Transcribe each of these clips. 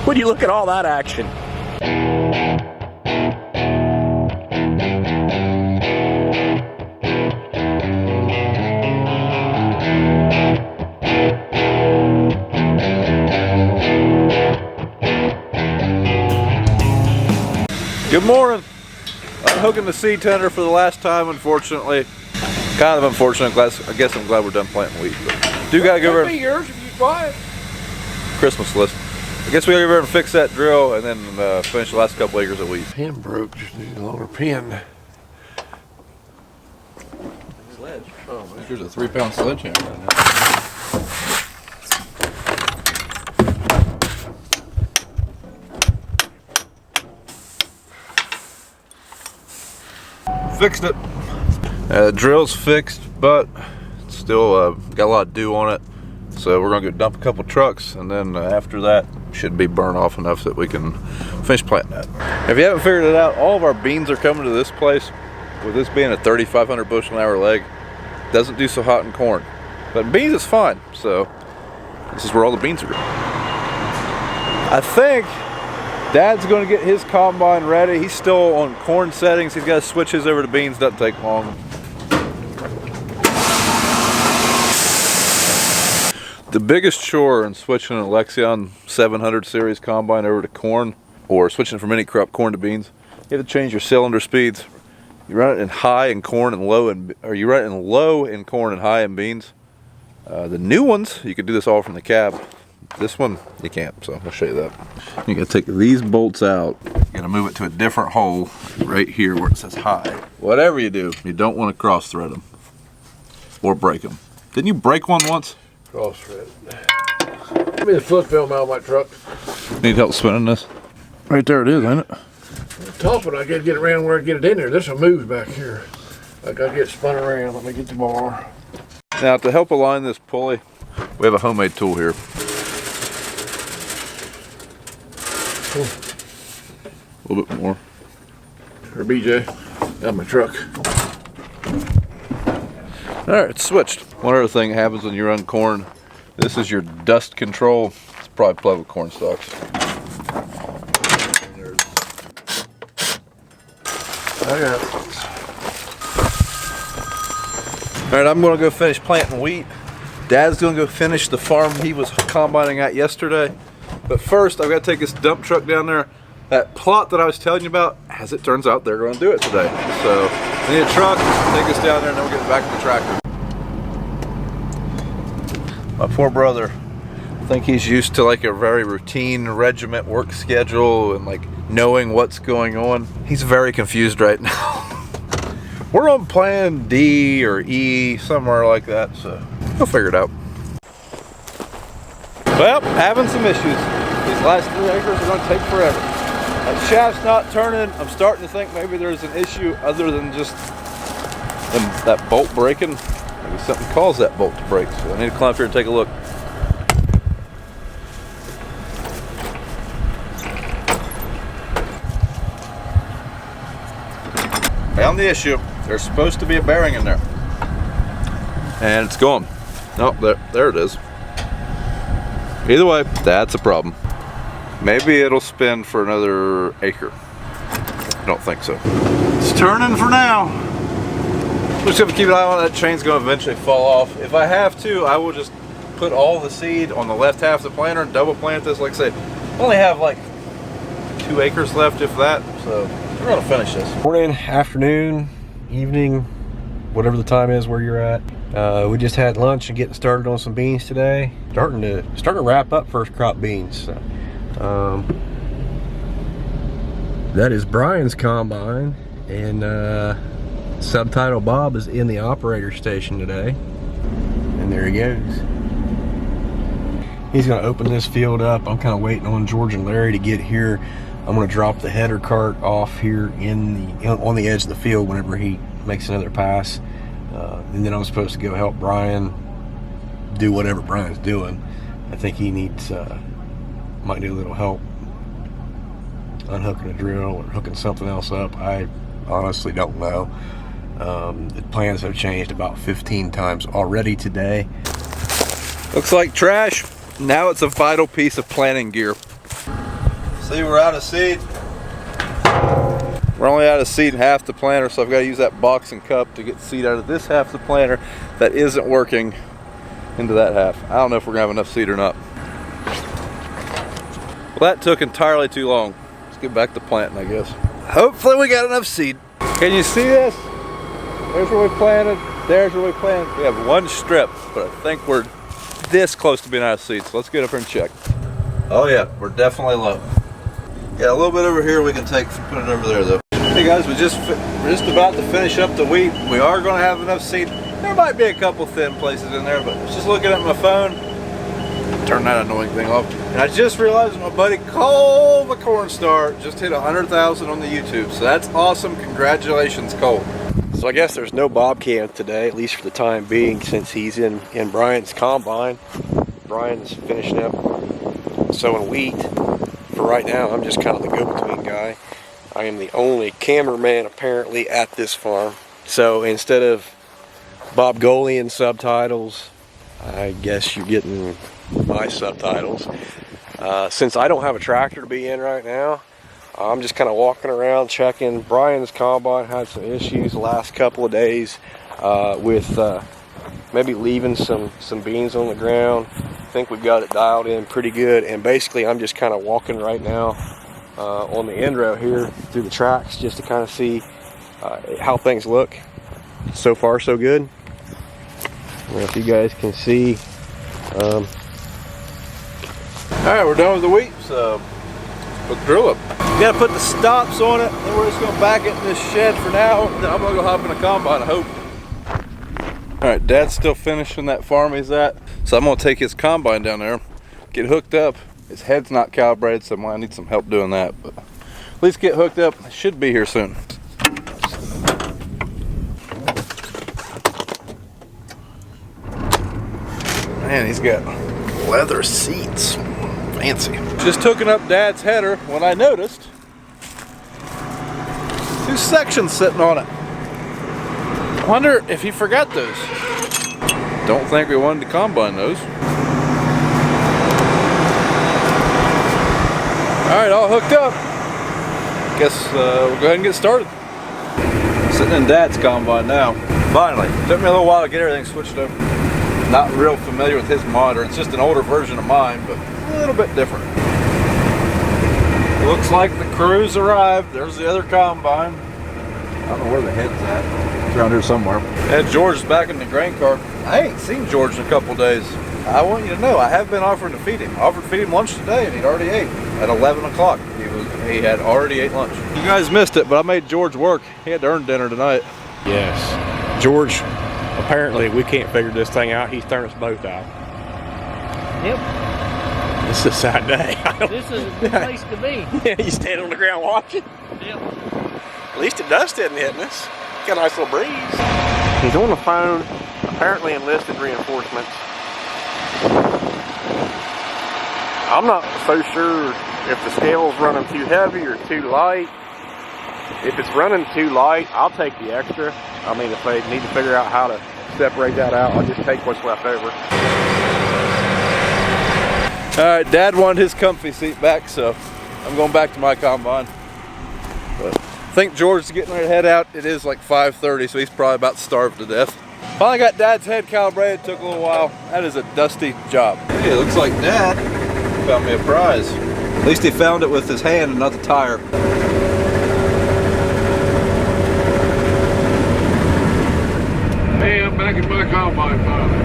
Would you look at all that action? Good morning. Unhooking the seed tender for the last time, unfortunately. Kind of unfortunate. I guess I'm glad we're done planting wheat. But do gotta go over. Could be yours if you buy it. Christmas list. I guess we gotta go over and fix that drill and then finish the last couple acres of wheat. Pin broke. Just need a longer pin. Sledge. Oh, man. Here's a 3-pound sledgehammer right now. Fixed it. The drill's fixed, but it's still got a lot of dew on it. So we're gonna go dump a couple trucks, and then after that, should be burned off enough that we can finish planting that. If you haven't figured it out, all of our beans are coming to this place. With this being a 3,500 bushel an hour leg, doesn't do so hot in corn. But beans is fine, so this is where all the beans are going. I think Dad's going to get his combine ready. He's still on corn settings. He's got to switch his over to beans. Doesn't take long. The biggest chore in switching an Alexion 700 series combine over to corn, or switching from any crop corn to beans, you have to change your cylinder speeds. You run it in high in corn and low in, or you run it in low in corn and high in beans. The new ones, you can do this all from the cab. This one, you can't, so I'll show you that. You gotta take these bolts out. You gotta move it to a different hole right here where it says high. Whatever you do, you don't want to cross thread them or break them. Didn't you break one once? Cross thread. Give me the foot film out of my truck. Need help spinning this? Right there it is, ain't it? Top it, I gotta get it around where I get it in there. There's some moves back here. I gotta get it spun around. Let me get the bar. Now to help align this pulley, we have a homemade tool here. Cool. A little bit more. Or BJ, got my truck. All right, it's switched. One other thing that happens when you run corn, this is your dust control. It's probably plugged with corn stalks. I got it. All right, I'm gonna go finish planting wheat. Dad's gonna go finish the farm he was combining at yesterday. But first, I've got to take this dump truck down there. That plot that I was telling you about, as it turns out, they're going to do it today. So, we need a truck, take us down there, and then we'll get back to the tractor. My poor brother, I think he's used to like a very routine regiment work schedule and like knowing what's going on. He's very confused right now. We're on plan D or E, somewhere like that, so we'll figure it out. Well, having some issues. These last 3 acres are going to take forever. That shaft's not turning. I'm starting to think maybe there's an issue other than just that bolt breaking. Maybe something caused that bolt to break. So I need to climb up here and take a look. Found the issue. There's supposed to be a bearing in there. And it's gone. Oh, there it is. Either way, that's a problem. Maybe it'll spin for another acre. I don't think so. It's turning for now. Just have to keep an eye on it. That chain's going to eventually fall off. If I have to, I will just put all the seed on the left half of the planter and double plant this. Like I said, I only have like 2 acres left, if that. So we're going to finish this. Morning, afternoon, evening, whatever the time is where you're at. We just had lunch and getting started on some beans today. Starting to wrap up first crop beans. So, that is Brian's combine, and Subtitle Bob is in the operator station today. And there he goes. He's gonna open this field up. I'm kind of waiting on George and Larry to get here. I'm gonna drop the header cart off here on the edge of the field whenever he makes another pass. And then I'm supposed to go help Brian do whatever Brian's doing. I think he needs, might need a little help unhooking a drill or hooking something else up. I honestly don't know. The plans have changed about 15 times already today. Looks like trash. Now it's a vital piece of planting gear. See, we're out of seed. We're only out of seed in half the planter, so I've got to use that box and cup to get seed out of this half of the planter that isn't working into that half. I don't know if we're gonna have enough seed or not. Well, that took entirely too long. Let's get back to planting, I guess. Hopefully we got enough seed. Can you see this? There's where we planted, there's where we planted. We have one strip, but I think we're this close to being out of seed, so let's get up here and check. Oh yeah, we're definitely low. Yeah, a little bit over here we can take, put it over there though. Hey guys, we're just about to finish up the wheat. We are gonna have enough seed. There might be a couple thin places in there, but I was just looking at my phone. Turn that annoying thing off. And I just realized my buddy Cole the Corn Star just hit 100,000 on the YouTube. So that's awesome. Congratulations, Cole. So I guess there's no Bobcat today, at least for the time being, since he's in Brian's combine. Brian's finishing up sowing wheat. For right now, I'm just kind of the go-between guy. I am the only cameraman apparently at this farm. So instead of Bob Golian subtitles, I guess you're getting my subtitles. Since I don't have a tractor to be in right now, I'm just kind of walking around checking. Brian's combine had some issues the last couple of days with maybe leaving some beans on the ground. I think we've got it dialed in pretty good, and basically I'm just kind of walking right now on the end row here through the tracks just to kind of see how things look. So far so good. I don't know if you guys can see. All right, we're done with the wheat, so let's drill it. You gotta put the stops on it, then we're just gonna back it in this shed for now, then I'm gonna go hop in a combine, I hope. All right, Dad's still finishing that farm he's at, so I'm gonna take his combine down there, get hooked up. His head's not calibrated, so I might need some help doing that, but at least get hooked up. I should be here soon. Man, he's got leather seats. Fancy. Just hooking up Dad's header when I noticed 2 sections sitting on it. I wonder if he forgot those. Don't think we wanted to combine those. Alright, all hooked up. Guess we'll go ahead and get started. Sitting in Dad's combine now. Finally. Took me a little while to get everything switched over. Not real familiar with his monitor. It's just an older version of mine, but a little bit different. Looks like the crew's arrived. There's the other combine. I don't know where the head's at. It's around here somewhere. And George's back in the grain cart. I ain't seen George in a couple days. I want you to know, I have been offering to feed him. I offered to feed him lunch today, and he'd already ate at 11 o'clock. He had already ate lunch. You guys missed it, but I made George work. He had to earn dinner tonight. Yes. George, apparently we can't figure this thing out. He's turned us both out. Yep. This is a sad day. This is a good place to be. Yeah, you stand on the ground watching. Yep. At least the dust isn't hitting us. Got a nice little breeze. He's on the phone, apparently enlisted reinforcements. I'm not so sure if the scale's running too heavy or too light. If it's running too light, I'll take the extra. I mean, if they need to figure out how to separate that out, I'll just take what's left over. All right, Dad wanted his comfy seat back, so I'm going back to my combine. But I think George is getting ready to head out. It is like 5:30, so he's probably about starved to death. Finally got Dad's head calibrated. Took a little while. That is a dusty job. Hey, it looks like Dad found me a prize. At least he found it with his hand and not the tire. Hey, I'm back at my combine finally.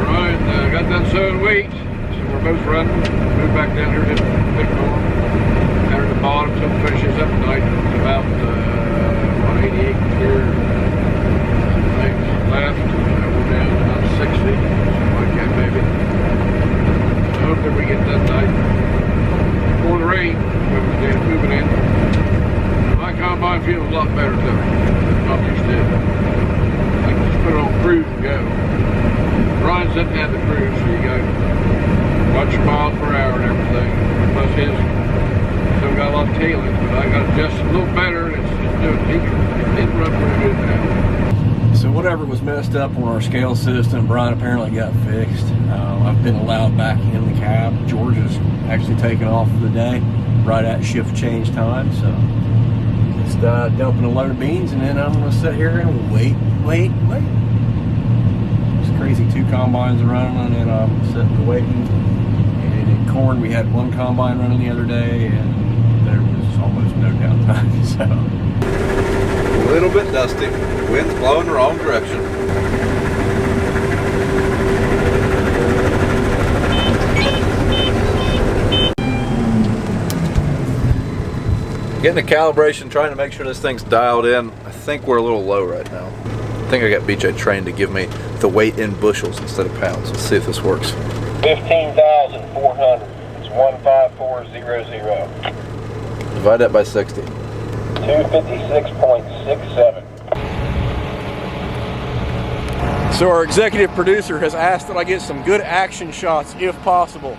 Right, got done sowing wheat, so we're both running. Moved back down here to the big farm. Down at the bottom, so we'll finish this up tonight. It's about 88 clear things left. We're down to about 60, something like that maybe. I hope that we get done tonight before the rain, when we're moving in. My combine feels a lot better though. Not used to it. I can just put it on cruise and go. Brian's doesn't have the cruise, so you got to watch your miles per hour and everything. Plus his still got a lot of tailings, but I got just a little better. It's doing it did run pretty good now. So whatever was messed up on our scale system, Brian apparently got fixed. I've been allowed back in the cab. George is actually taking off for the day. right at shift change time, so just dumping a load of beans, and then I'm gonna sit here and wait. It's crazy, 2 combines are running, and then I'm sitting waiting. And in corn, we had 1 combine running the other day, and there was almost no downtime. So a little bit dusty, wind's blowing the wrong direction. Getting the calibration, trying to make sure this thing's dialed in. I think we're a little low right now. I think I got BJ trained to give me the weight in bushels instead of pounds. Let's see if this works. 15,400. It's 15400. Divide that by 60. 256.67. So our executive producer has asked that I get some good action shots if possible.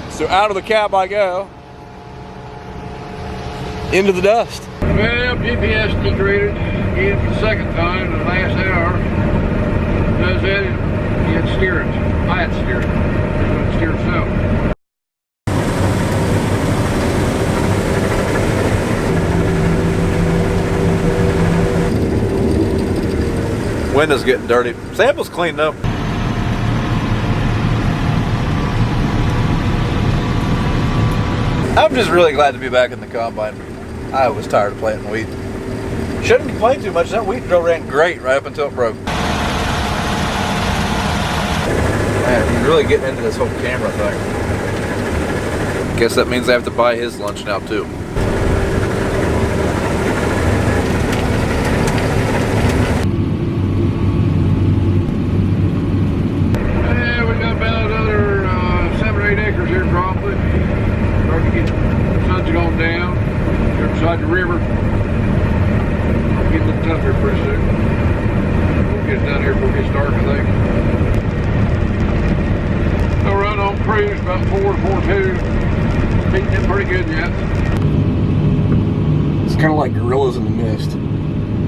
So out of the cab I go, into the dust. Well, GPS degraded again for the second time in the last hour. Does that, you had to steer it. I had to steer it. You're going to steer itself. Window's getting dirty. Sample's cleaned up. I'm just really glad to be back in the combine. I was tired of planting wheat. Shouldn't complain too much. That wheat drill ran great right up until it broke. Man, he's really getting into this whole camera thing. Guess that means I have to buy his lunch now too. Yeah, we got about another 7 or 8 acres here probably. Starting to get, the sun's going down. Here beside the river. Getting a little tough here pretty soon. We'll get down here before it gets dark, I think. I'll run on cruise about 4 to 4:02. Beating it pretty good yet. It's kind of like gorillas in the mist.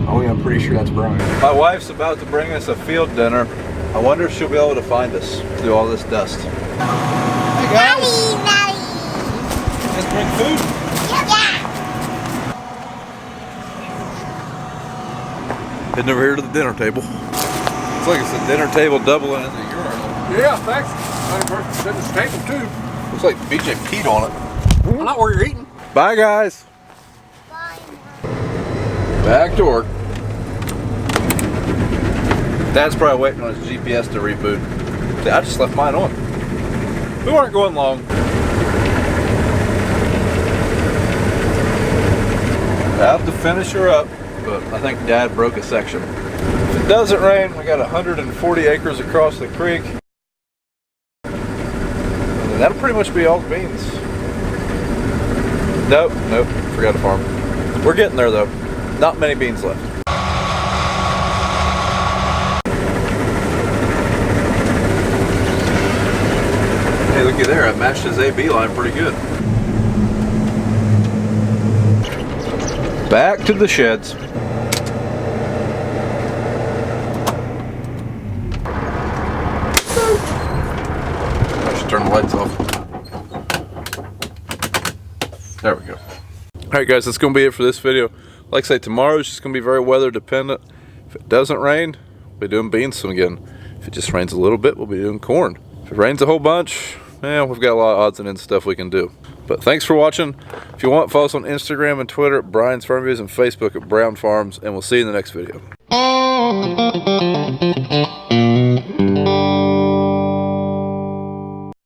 Only I'm pretty sure that's Brian. My wife's about to bring us a field dinner. I wonder if she'll be able to find us through all this dust. Hey guys! Just bring food? Heading over here to the dinner table. It's like it's a dinner table doubling as a urinal. Yeah, thanks. Another person sitting at the table too. Looks like BJ peed on it. Well, not where you're eating. Bye guys. Bye. Back to work. Dad's probably waiting on his GPS to reboot. See, I just left mine on. We weren't going long. About to finish her up, but I think Dad broke a section. If it doesn't rain, we got 140 acres across the creek. And that'll pretty much be all the beans. Nope, forgot to farm. We're getting there though. Not many beans left. Hey, looky there, I matched his AB line pretty good. Back to the sheds. I should turn the lights off. There we go. Alright guys, that's going to be it for this video. Like I say, tomorrow's just going to be very weather dependent. If it doesn't rain, we'll be doing beans again. If it just rains a little bit, we'll be doing corn. If it rains a whole bunch, we've got a lot of odds and ends stuff we can do. But thanks for watching. If you want, follow us on Instagram and Twitter at Brian's Farm Views and Facebook at Brown Farms, and we'll see you in the next video.